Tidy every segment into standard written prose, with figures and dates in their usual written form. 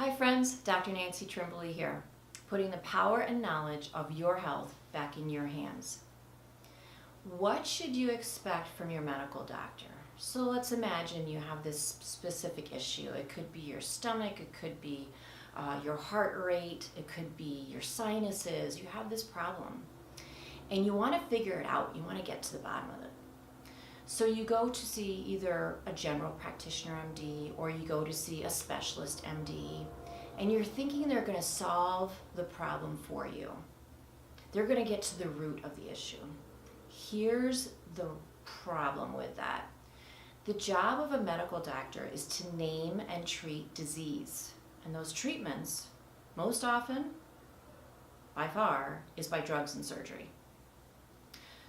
Hi friends, Dr. Nancy Trimbley here, putting the power and knowledge of your health back in your hands. What should you expect from your medical doctor? So let's imagine you have this specific issue. It could be your stomach, it could be your heart rate, it could be your sinuses. You have this problem and you want to figure it out. You want to get to the bottom of it. So you go to see either a general practitioner MD or you go to see a specialist MD, and you're thinking they're going to solve the problem for you. They're going to get to the root of the issue. Here's the problem with that. The job of a medical doctor is to name and treat disease. And those treatments, most often, by far, is by drugs and surgery.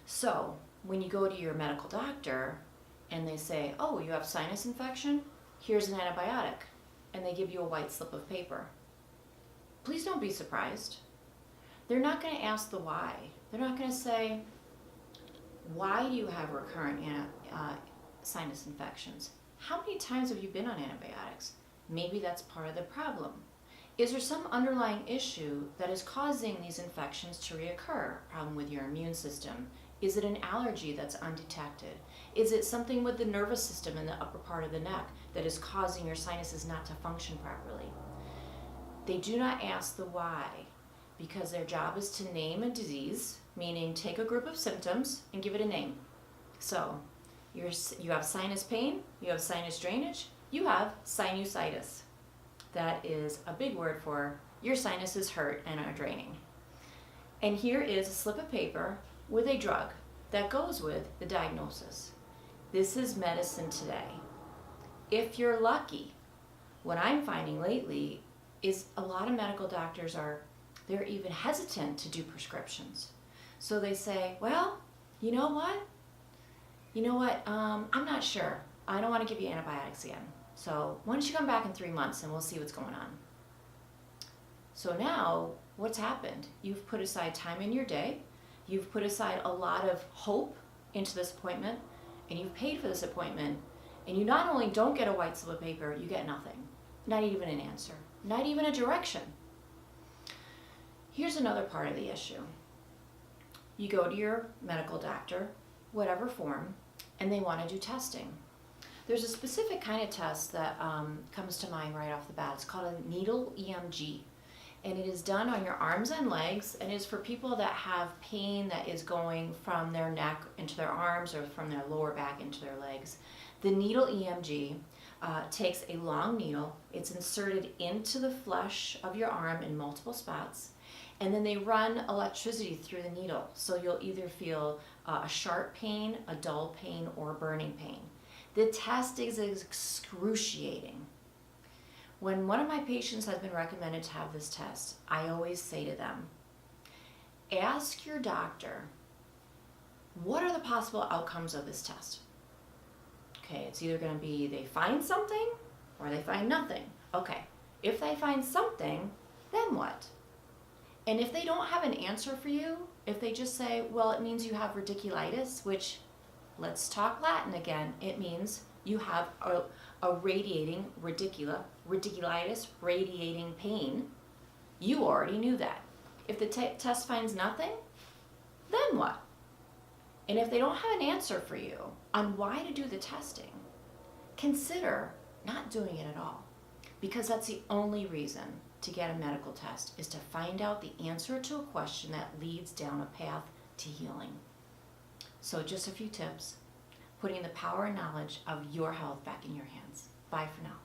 So when you go to your medical doctor and they say, oh, you have sinus infection, here's an antibiotic, and they give you a white slip of paper. Please don't be surprised. They're not going to ask the why. They're not going to say, why do you have recurrent sinus infections? How many times have you been on antibiotics? Maybe that's part of the problem. Is there some underlying issue that is causing these infections to reoccur? Problem with your immune system? Is it an allergy that's undetected? Is it something with the nervous system in the upper part of the neck that is causing your sinuses not to function properly? They do not ask the why, because their job is to name a disease, meaning take a group of symptoms and give it a name. So you have sinus pain, you have sinus drainage, you have sinusitis. That is a big word for your sinuses hurt and are draining. And here is a slip of paper with a drug that goes with the diagnosis. This is medicine today. If you're lucky, what I'm finding lately is a lot of medical doctors they're even hesitant to do prescriptions. So they say, well, you know what, I'm not sure. I don't want to give you antibiotics again. So why don't you come back in 3 months and we'll see what's going on. So now what's happened? You've put aside time in your day. You've put aside a lot of hope into this appointment, and you've paid for this appointment, and you not only don't get a white slip of paper, you get nothing. Not even an answer. Not even a direction. Here's another part of the issue. You go to your medical doctor, whatever form, and they want to do testing. There's a specific kind of test that comes to mind right off the bat. It's called a needle EMG. And it is done on your arms and legs, and it is for people that have pain that is going from their neck into their arms or from their lower back into their legs. The needle EMG takes a long needle. It's inserted into the flesh of your arm in multiple spots, and then they run electricity through the needle. So you'll either feel a sharp pain, a dull pain, or a burning pain. The test is excruciating. When one of my patients has been recommended to have this test, I always say to them, ask your doctor, what are the possible outcomes of this test? Okay, it's either going to be they find something or they find nothing. Okay, if they find something, then what? And if they don't have an answer for you, if they just say, well, it means you have radiculitis, which, let's talk Latin again, it means you have a radiating radiculitis, radiating pain. You already knew that. If the test finds nothing, then what? And if they don't have an answer for you on why to do the testing, consider not doing it at all, because that's the only reason to get a medical test, is to find out the answer to a question that leads down a path to healing. So just a few tips, putting the power and knowledge of your health back in your hands. Bye for now.